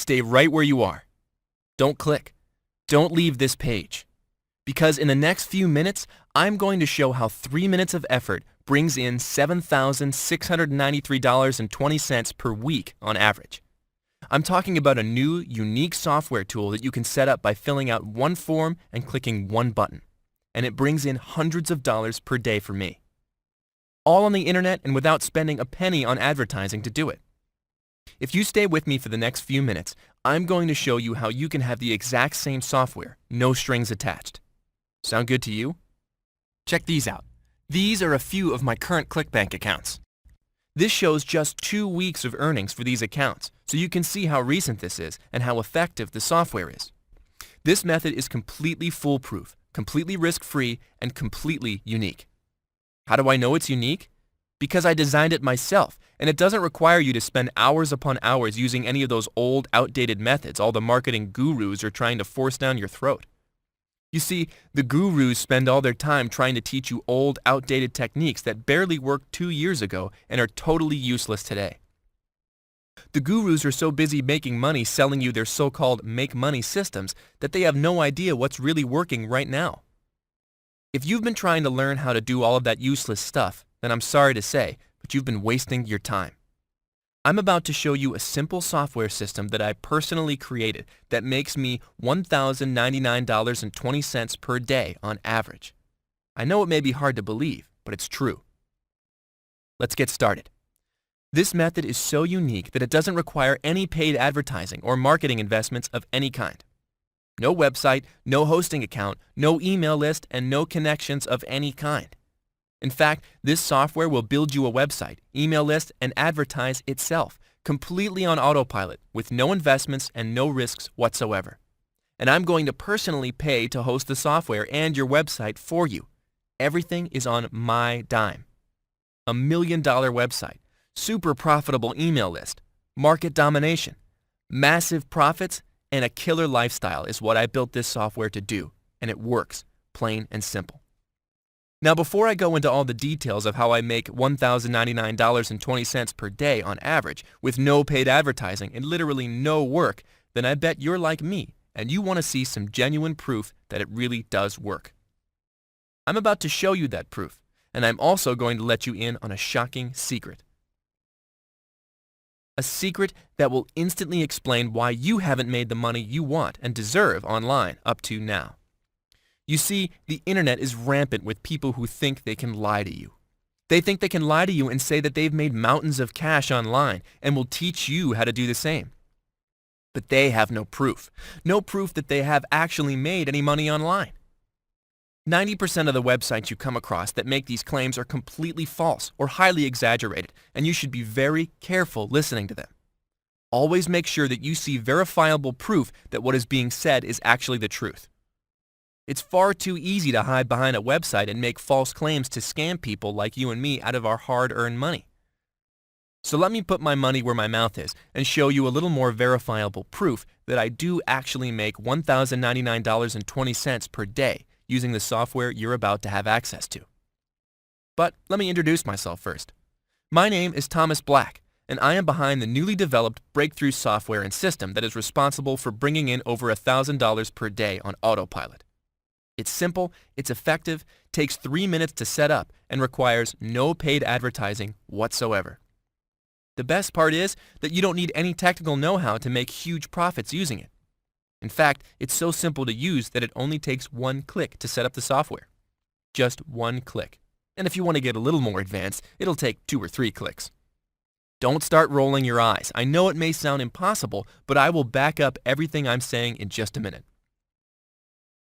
stay right where you are. Don't click. Don't leave this page. Because in the next few minutes, I'm going to show how 3 minutes of effort brings in $7,693.20 per week on average. I'm talking about a new, unique software tool that you can set up by filling out one form and clicking one button. And it brings in hundreds of dollars per day for me. All on the internet and without spending a penny on advertising to do it. If you stay with me for the next few minutes, I'm going to show you how you can have the exact same software, no strings attached. Sound good to you? Check these out. These are a few of my current ClickBank accounts. This shows just 2 weeks of earnings for these accounts, so you can see how recent this is and how effective the software is. This method is completely foolproof, completely risk-free, and completely unique. How do I know it's unique? Because I designed it myself, and it doesn't require you to spend hours upon hours using any of those old, outdated methods all the marketing gurus are trying to force down your throat. You see, the gurus spend all their time trying to teach you old, outdated techniques that barely worked 2 years ago and are totally useless today. The gurus are so busy making money selling you their so-called make-money systems that they have no idea what's really working right now. If you've been trying to learn how to do all of that useless stuff, then I'm sorry to say, but you've been wasting your time. I'm about to show you a simple software system that I personally created that makes me $1,099.20 per day on average. I know it may be hard to believe, but it's true. Let's get started. This method is so unique that it doesn't require any paid advertising or marketing investments of any kind. No website, no hosting account, no email list, and no connections of any kind. In fact, this software will build you a website, email list, and advertise itself, completely on autopilot, with no investments and no risks whatsoever. And I'm going to personally pay to host the software and your website for you. Everything is on my dime. $1 million website, super profitable email list, market domination, massive profits, and a killer lifestyle is what I built this software to do, and it works, plain and simple. Now, before I go into all the details of how I make $1,099.20 per day on average with no paid advertising and literally no work, then I bet you're like me and you want to see some genuine proof that it really does work. I'm about to show you that proof, and I'm also going to let you in on a shocking secret. A secret that will instantly explain why you haven't made the money you want and deserve online up to now. You see, the internet is rampant with people who think they can lie to you. They think they can lie to you and say that they've made mountains of cash online and will teach you how to do the same. But they have no proof that they have actually made any money online. 90% of the websites you come across that make these claims are completely false or highly exaggerated, and you should be very careful listening to them. Always make sure that you see verifiable proof that what is being said is actually the truth. It's far too easy to hide behind a website and make false claims to scam people like you and me out of our hard-earned money. So let me put my money where my mouth is and show you a little more verifiable proof that I do actually make $1,099.20 per day using the software you're about to have access to. But let me introduce myself first. My name is Thomas Black, and I am behind the newly developed breakthrough software and system that is responsible for bringing in over $1,000 per day on autopilot. It's simple, it's effective, takes 3 minutes to set up, and requires no paid advertising whatsoever. The best part is that you don't need any technical know-how to make huge profits using it. In fact, it's so simple to use that it only takes 1 click to set up the software. Just 1 click. And if you want to get a little more advanced, it'll take 2 or 3 clicks. Don't start rolling your eyes. I know it may sound impossible, but I will back up everything I'm saying in just a minute.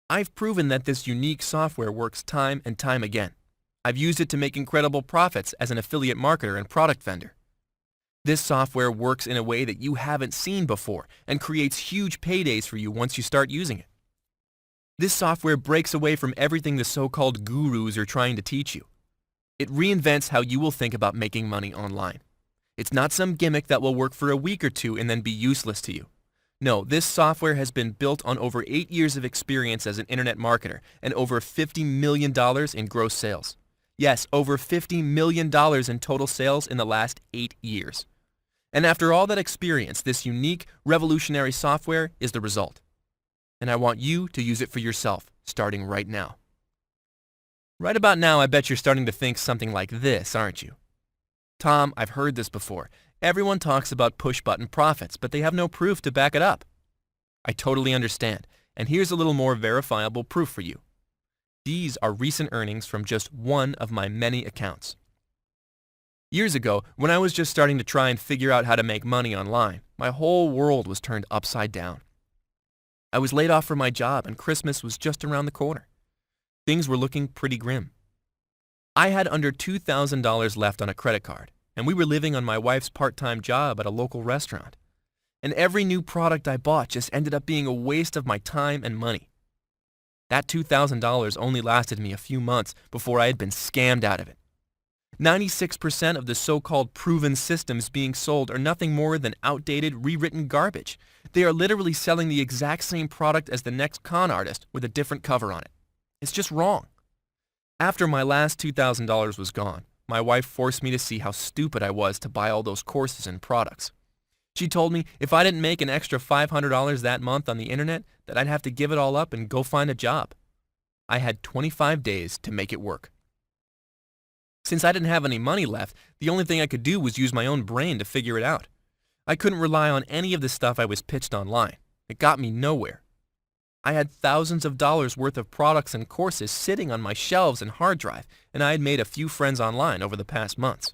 I've proven that this unique software works time and time again. I've used it to make incredible profits as an affiliate marketer and product vendor. This software works in a way that you haven't seen before and creates huge paydays for you once you start using it. This software breaks away from everything the so-called gurus are trying to teach you. It reinvents how you will think about making money online. It's not some gimmick that will work for a week or two and then be useless to you. No, this software has been built on over 8 years of experience as an internet marketer and over $50 million in gross sales. Yes, over $50 million in total sales in the last 8 years. And after all that experience, this unique, revolutionary software is the result. And I want you to use it for yourself, starting right now. Right about now, I bet you're starting to think something like this, aren't you? Tom, I've heard this before. Everyone talks about push-button profits, but they have no proof to back it up. I totally understand, and here's a little more verifiable proof for you. These are recent earnings from just one of my many accounts. Years ago, when I was just starting to try and figure out how to make money online, my whole world was turned upside down. I was laid off from my job and Christmas was just around the corner. Things were looking pretty grim. I had under $2,000 left on a credit card, and we were living on my wife's part-time job at a local restaurant. And every new product I bought just ended up being a waste of my time and money. That $2,000 only lasted me a few months before I had been scammed out of it. 96% of the so-called proven systems being sold are nothing more than outdated, rewritten garbage. They are literally selling the exact same product as the next con artist with a different cover on it. It's just wrong. After my last $2,000 was gone, my wife forced me to see how stupid I was to buy all those courses and products. She told me if I didn't make an extra $500 that month on the internet, that I'd have to give it all up and go find a job. I had 25 days to make it work. Since I didn't have any money left, the only thing I could do was use my own brain to figure it out. I couldn't rely on any of the stuff I was pitched online. It got me nowhere. I had thousands of dollars worth of products and courses sitting on my shelves and hard drive, and I had made a few friends online over the past months.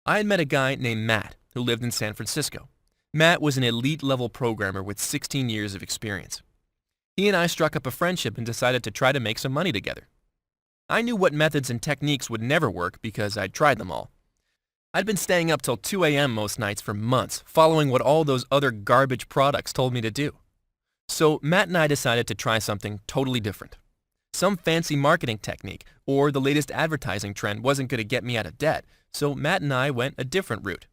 I had met a guy named Matt who lived in San Francisco. Matt was an elite-level programmer with 16 years of experience. He and I struck up a friendship and decided to try to make some money together. I knew what methods and techniques would never work because I'd tried them all. I'd been staying up till 2 a.m. most nights for months, following what all those other garbage products told me to do. So Matt and I decided to try something totally different. Some fancy marketing technique or the latest advertising trend wasn't going to get me out of debt, so Matt and I went a different route.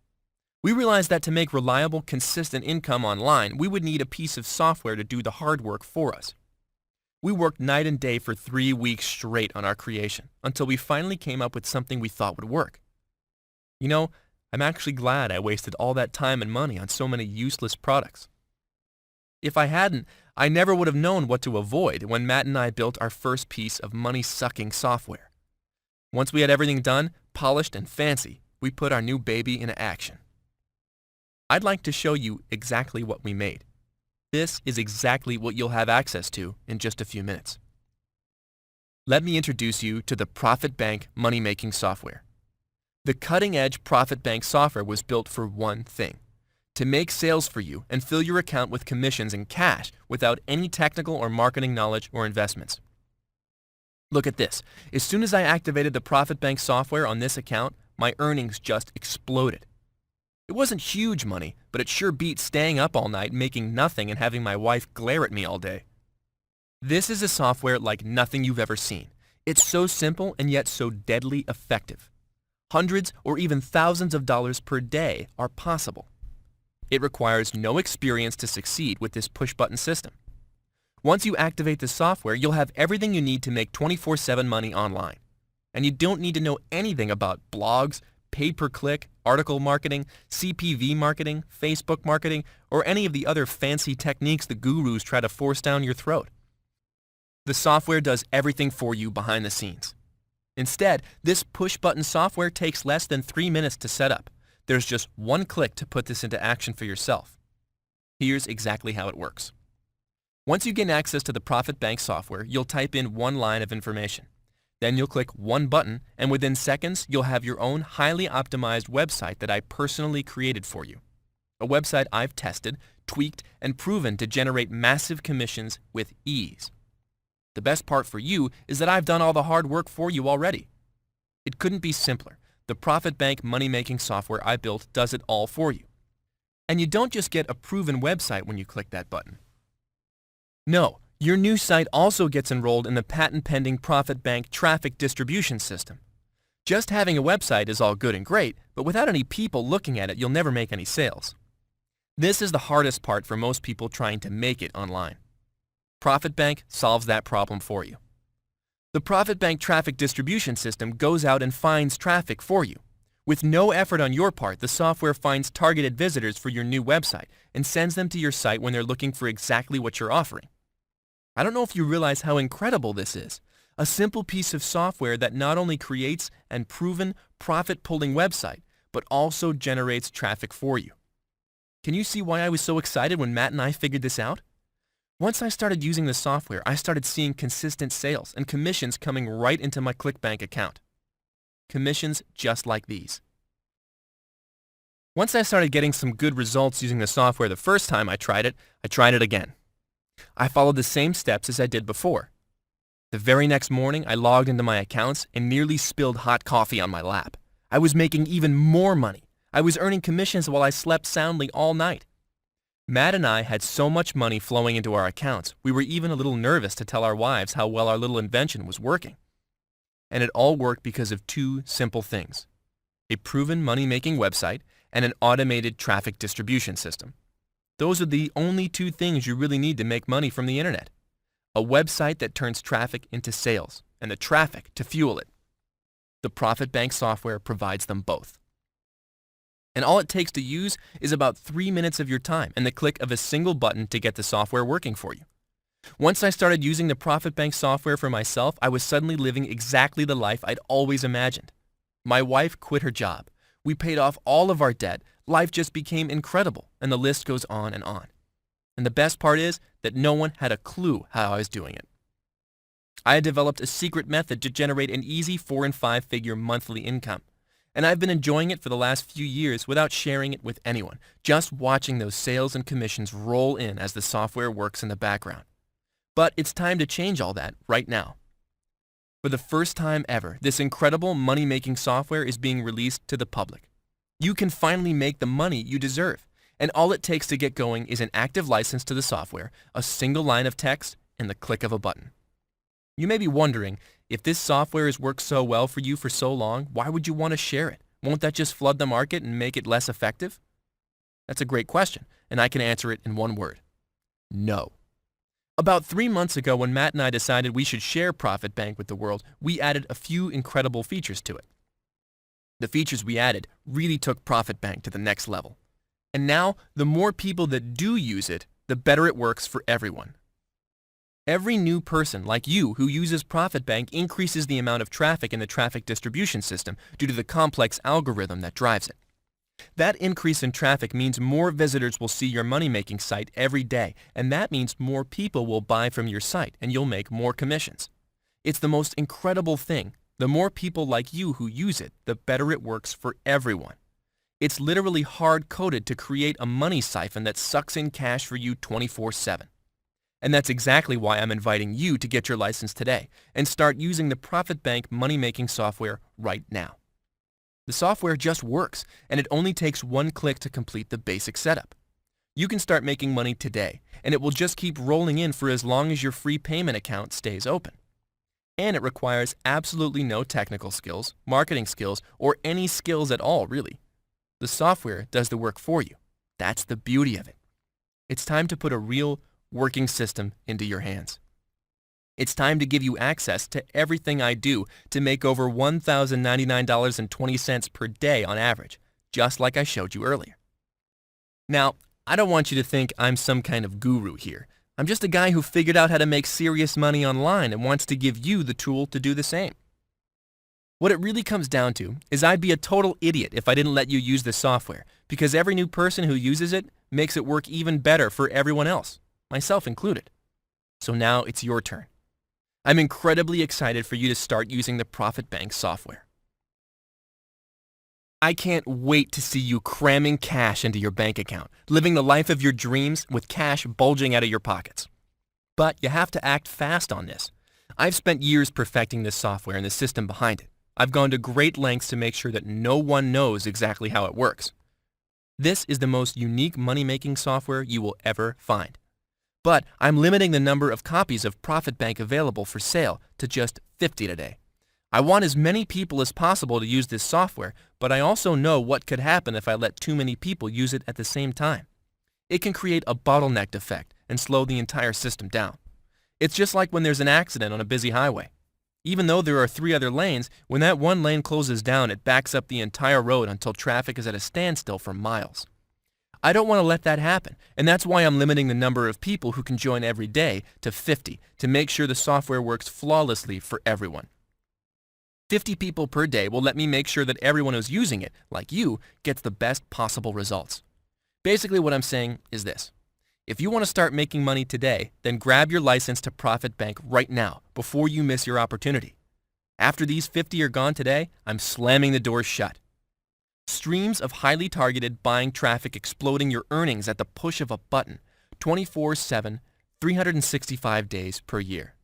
We realized that to make reliable, consistent income online, we would need a piece of software to do the hard work for us. We worked night and day for 3 weeks straight on our creation until we finally came up with something we thought would work. You know, I'm actually glad I wasted all that time and money on so many useless products. If I hadn't, I never would have known what to avoid when Matt and I built our first piece of money-sucking software. Once we had everything done, polished and fancy, we put our new baby into action. I'd like to show you exactly what we made. This is exactly what you'll have access to in just a few minutes. Let me introduce you to the Profit Bank money-making software. The cutting-edge Profit Bank software was built for one thing: to make sales for you and fill your account with commissions and cash without any technical or marketing knowledge or investments. Look at this. As soon as I activated the Profit Bank software on this account, my earnings just exploded. It wasn't huge money, but it sure beat staying up all night making nothing and having my wife glare at me all day. This is a software like nothing you've ever seen. It's so simple and yet so deadly effective. Hundreds or even thousands of dollars per day are possible. It requires no experience to succeed with this push-button system. Once you activate the software, you'll have everything you need to make 24/7 money online. And you don't need to know anything about blogs, pay-per-click, article marketing, CPV marketing, Facebook marketing, or any of the other fancy techniques the gurus try to force down your throat. The software does everything for you behind the scenes. Instead, this push-button software takes less than 3 minutes to set up. There's just one click to put this into action for yourself. Here's exactly how it works. Once you gain access to the Profit Bank software, you'll type in one line of information. Then you'll click one button, and within seconds, you'll have your own highly optimized website that I personally created for you. A website I've tested, tweaked, and proven to generate massive commissions with ease. The best part for you is that I've done all the hard work for you already. It couldn't be simpler. The Profit Bank money-making software I built does it all for you. And you don't just get a proven website when you click that button. No, your new site also gets enrolled in the patent-pending Profit Bank traffic distribution system. Just having a website is all good and great, but without any people looking at it, you'll never make any sales. This is the hardest part for most people trying to make it online. Profit Bank solves that problem for you. The Profit Bank traffic distribution system goes out and finds traffic for you. With no effort on your part, the software finds targeted visitors for your new website and sends them to your site when they're looking for exactly what you're offering. I don't know if you realize how incredible this is. A simple piece of software that not only creates an proven profit-pulling website, but also generates traffic for you. Can you see why I was so excited when Matt and I figured this out? Once I started using the software, I started seeing consistent sales and commissions coming right into my ClickBank account. Commissions just like these. Once I started getting some good results using the software the first time I tried it again. I followed the same steps as I did before. The very next morning, I logged into my accounts and nearly spilled hot coffee on my lap. I was making even more money. I was earning commissions while I slept soundly all night. Matt and I had so much money flowing into our accounts, we were even a little nervous to tell our wives how well our little invention was working. And it all worked because of two simple things: a proven money-making website and an automated traffic distribution system. Those are the only two things you really need to make money from the internet. A website that turns traffic into sales and the traffic to fuel it. The ProfitBank software provides them both. And all it takes to use is about 3 minutes of your time and the click of a single button to get the software working for you. Once I started using the ProfitBank software for myself, I was suddenly living exactly the life I'd always imagined. My wife quit her job. We paid off all of our debt. Life just became incredible, and the list goes on and on. And the best part is that no one had a clue how I was doing it. I had developed a secret method to generate an easy 4- and 5-figure monthly income. And I've been enjoying it for the last few years without sharing it with anyone, just watching those sales and commissions roll in as the software works in the background. But it's time to change all that right now. For the first time ever, this incredible money-making software is being released to the public. You can finally make the money you deserve, and all it takes to get going is an active license to the software, a single line of text, and the click of a button. You may be wondering, if this software has worked so well for you for so long, why would you want to share it? Won't that just flood the market and make it less effective? That's a great question, and I can answer it in one word: no. About 3 months ago, when Matt and I decided we should share ProfitBank with the world, we added a few incredible features to it. The features we added really took ProfitBank to the next level. And now, the more people that do use it, the better it works for everyone. Every new person like you who uses ProfitBank increases the amount of traffic in the traffic distribution system due to the complex algorithm that drives it. That increase in traffic means more visitors will see your money-making site every day, and that means more people will buy from your site, and you'll make more commissions. It's the most incredible thing. The more people like you who use it, the better it works for everyone. It's literally hard-coded to create a money siphon that sucks in cash for you 24/7. And that's exactly why I'm inviting you to get your license today and start using the ProfitBank money-making software right now. The software just works, and it only takes one click to complete the basic setup. You can start making money today, and it will just keep rolling in for as long as your free payment account stays open. And it requires absolutely no technical skills, marketing skills, or any skills at all, really. The software does the work for you. That's the beauty of it. It's time to put a real working system into your hands. It's time to give you access to everything I do to make over $1,099.20 per day on average, just like I showed you earlier. Now, I don't want you to think I'm some kind of guru here. I'm just a guy who figured out how to make serious money online and wants to give you the tool to do the same. What it really comes down to is I'd be a total idiot if I didn't let you use this software, because every new person who uses it makes it work even better for everyone else, myself included. So now it's your turn. I'm incredibly excited for you to start using the ProfitBank software. I can't wait to see you cramming cash into your bank account, living the life of your dreams with cash bulging out of your pockets. But you have to act fast on this. I've spent years perfecting this software and the system behind it. I've gone to great lengths to make sure that no one knows exactly how it works. This is the most unique money-making software you will ever find. But I'm limiting the number of copies of ProfitBank available for sale to just 50 today. I want as many people as possible to use this software, but I also know what could happen if I let too many people use it at the same time. It can create a bottleneck effect and slow the entire system down. It's just like when there's an accident on a busy highway. Even though there are 3 other lanes, when that one lane closes down, it backs up the entire road until traffic is at a standstill for miles. I don't want to let that happen, and that's why I'm limiting the number of people who can join every day to 50 to make sure the software works flawlessly for everyone. 50 people per day will let me make sure that everyone who's using it, like you, gets the best possible results. Basically what I'm saying is this. If you want to start making money today, then grab your license to Profit Bank right now before you miss your opportunity. After these 50 are gone today, I'm slamming the doors shut. Streams of highly targeted buying traffic exploding your earnings at the push of a button, 24/7, 365 days per year.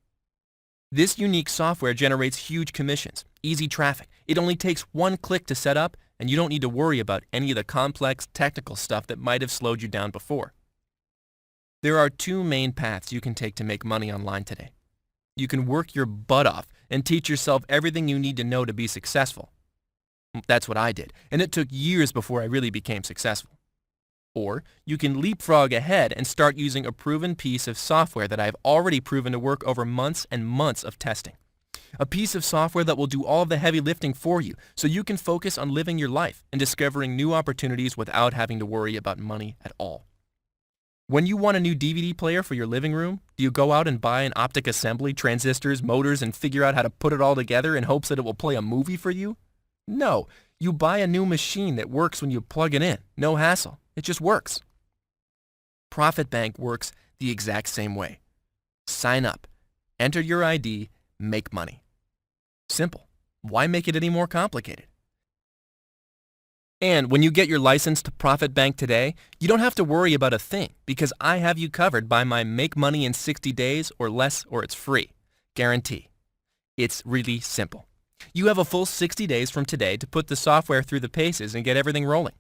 This unique software generates huge commissions, easy traffic. It only takes one click to set up, and you don't need to worry about any of the complex technical stuff that might have slowed you down before. There are 2 main paths you can take to make money online today. You can work your butt off and teach yourself everything you need to know to be successful. That's what I did, and it took years before I really became successful. Or you can leapfrog ahead and start using a proven piece of software that I've already proven to work over months and months of testing. A piece of software that will do all of the heavy lifting for you so you can focus on living your life and discovering new opportunities without having to worry about money at all. When you want a new DVD player for your living room, do you go out and buy an optic assembly, transistors, motors, and figure out how to put it all together in hopes that it will play a movie for you? No, you buy a new machine that works when you plug it in. No hassle. It just works. Profit Bank works the exact same way. Sign up, enter your ID, make money. Simple. Why make it any more complicated? And when you get your license to Profit Bank today, you don't have to worry about a thing because I have you covered by my Make Money in 60 Days or Less or It's Free guarantee. It's really simple. You have a full 60 days from today to put the software through the paces and get everything rolling.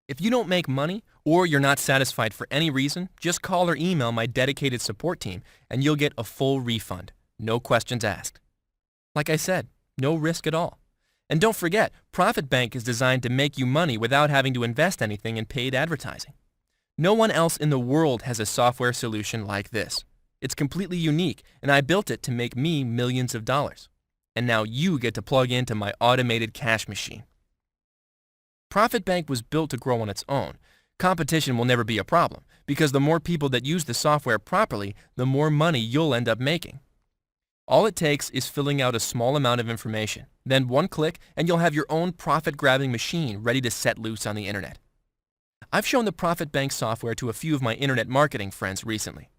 If you don't make money or you're not satisfied for any reason, just call or email my dedicated support team and you'll get a full refund. No questions asked. Like I said, no risk at all. And don't forget, Profit Bank is designed to make you money without having to invest anything in paid advertising. No one else in the world has a software solution like this. It's completely unique, and I built it to make me millions of dollars. And now you get to plug into my automated cash machine. Profit Bank was built to grow on its own. Competition will never be a problem, because the more people that use the software properly, the more money you'll end up making. All it takes is filling out a small amount of information. Then one click and you'll have your own profit-grabbing machine ready to set loose on the internet. I've shown the Profit Bank software to a few of my internet marketing friends recently.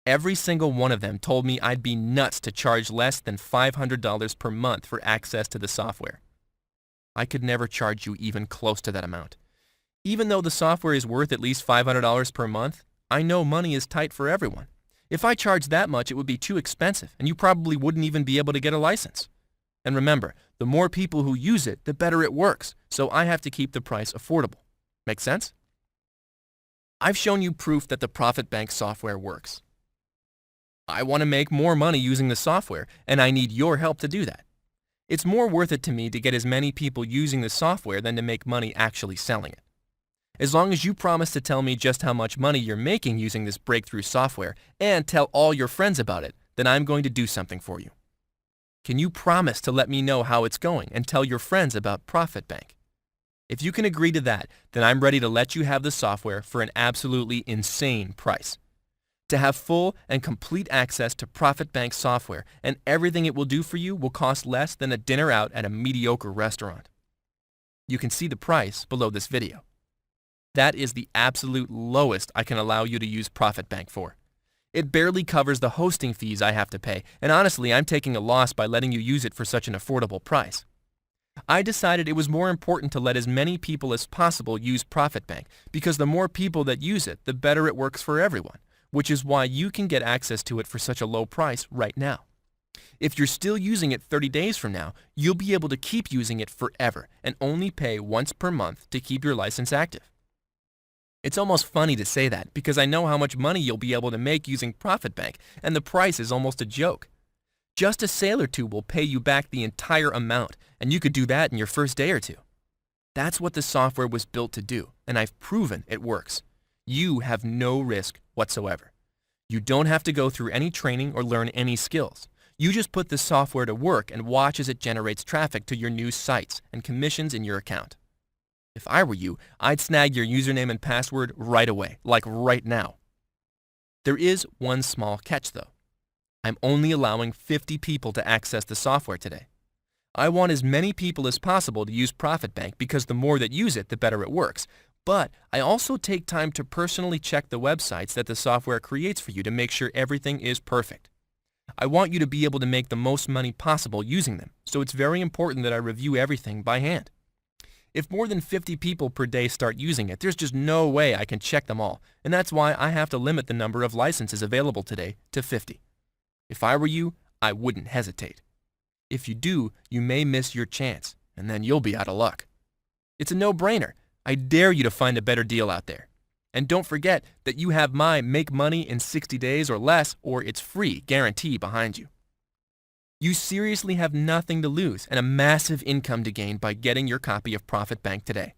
Every single one of them told me I'd be nuts to charge less than $500 per month for access to the software. I could never charge you even close to that amount. Even though the software is worth at least $500 per month, I know money is tight for everyone. If I charged that much, it would be too expensive, and you probably wouldn't even be able to get a license. And remember, the more people who use it, the better it works, so I have to keep the price affordable. Make sense? I've shown you proof that the Profit Bank software works. I want to make more money using the software, and I need your help to do that. It's more worth it to me to get as many people using the software than to make money actually selling it. As long as you promise to tell me just how much money you're making using this breakthrough software and tell all your friends about it, then I'm going to do something for you. Can you promise to let me know how it's going and tell your friends about Profit Bank? If you can agree to that, then I'm ready to let you have the software for an absolutely insane price. To have full and complete access to Profit Bank software and everything it will do for you will cost less than a dinner out at a mediocre restaurant. You can see the price below this video. That is the absolute lowest I can allow you to use Profit Bank for. It barely covers the hosting fees I have to pay, and honestly, I'm taking a loss by letting you use it for such an affordable price. I decided it was more important to let as many people as possible use Profit Bank because the more people that use it, the better it works for everyone, which is why you can get access to it for such a low price right now. If you're still using it 30 days from now, you'll be able to keep using it forever and only pay once per month to keep your license active. It's almost funny to say that because I know how much money you'll be able to make using Profit Bank, and the price is almost a joke. Just a sale or two will pay you back the entire amount, and you could do that in your first day or two. That's what the software was built to do, and I've proven it works. You have no risk whatsoever. You don't have to go through any training or learn any skills. You just put the software to work and watch as it generates traffic to your new sites and commissions in your account. If I were you, I'd snag your username and password right away, like right now. There is one small catch though. I'm only allowing 50 people to access the software today. I want as many people as possible to use ProfitBank because the more that use it, the better it works. But I also take time to personally check the websites that the software creates for you to make sure everything is perfect. I want you to be able to make the most money possible using them, so it's very important that I review everything by hand. If more than 50 people per day start using it, there's just no way I can check them all, and that's why I have to limit the number of licenses available today to 50. If I were you, I wouldn't hesitate. If you do, you may miss your chance, and then you'll be out of luck. It's a no-brainer. I dare you to find a better deal out there. And don't forget that you have my Make Money in 60 Days or Less or It's Free guarantee behind you. You seriously have nothing to lose and a massive income to gain by getting your copy of ProfitBank today.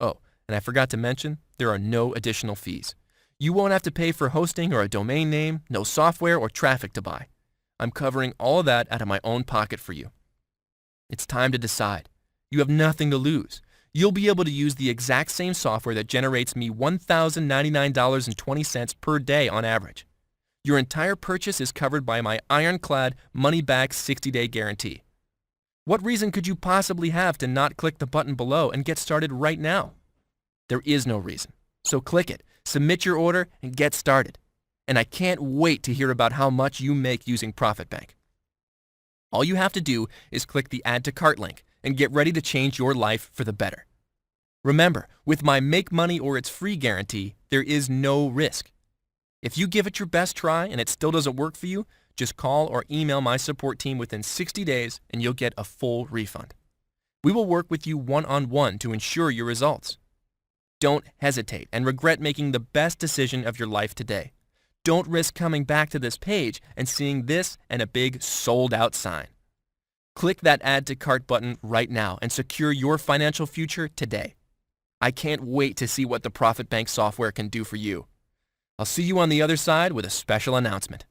Oh, and I forgot to mention, there are no additional fees. You won't have to pay for hosting or a domain name, no software or traffic to buy. I'm covering all of that out of my own pocket for you. It's time to decide. You have nothing to lose. You'll be able to use the exact same software that generates me $1,099.20 per day on average. Your entire purchase is covered by my ironclad money-back 60-day guarantee. What reason could you possibly have to not click the button below and get started right now? There is no reason. So click it, submit your order, and get started. And I can't wait to hear about how much you make using ProfitBank. All you have to do is click the Add to Cart link and get ready to change your life for the better. Remember, with my Make Money or It's Free guarantee, there is no risk. If you give it your best try and it still doesn't work for you, just call or email my support team within 60 days and you'll get a full refund. We will work with you one-on-one to ensure your results. Don't hesitate and regret making the best decision of your life today. Don't risk coming back to this page and seeing this and a big sold out sign. Click that Add to Cart button right now and secure your financial future today. I can't wait to see what the ProfitBank software can do for you. I'll see you on the other side with a special announcement.